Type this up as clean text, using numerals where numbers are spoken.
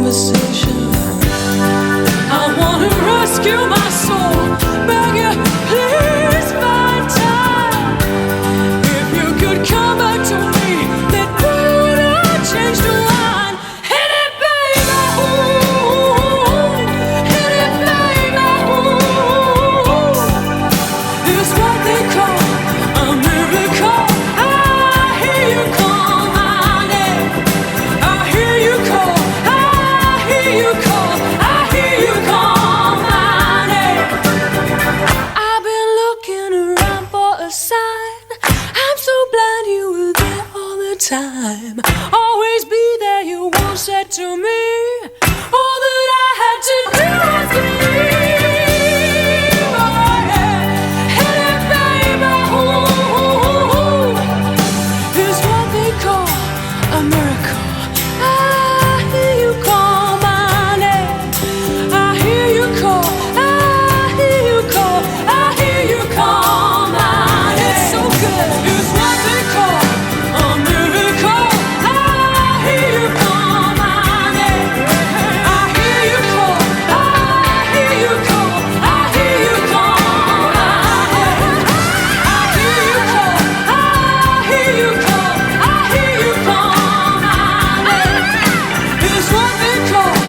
conversation. I wanna rescue my soul. Beg you, please find time. If you could come back to me, then would I change the line? Hit it, baby, ooh. Hit it, baby, ooh. It's what they call a miracle. I hear you call my name. I hear you call. I hear you call. I hear you call my name. I've been looking around for a sign. I'm so glad you were there all the time. Always be there, you once said to me.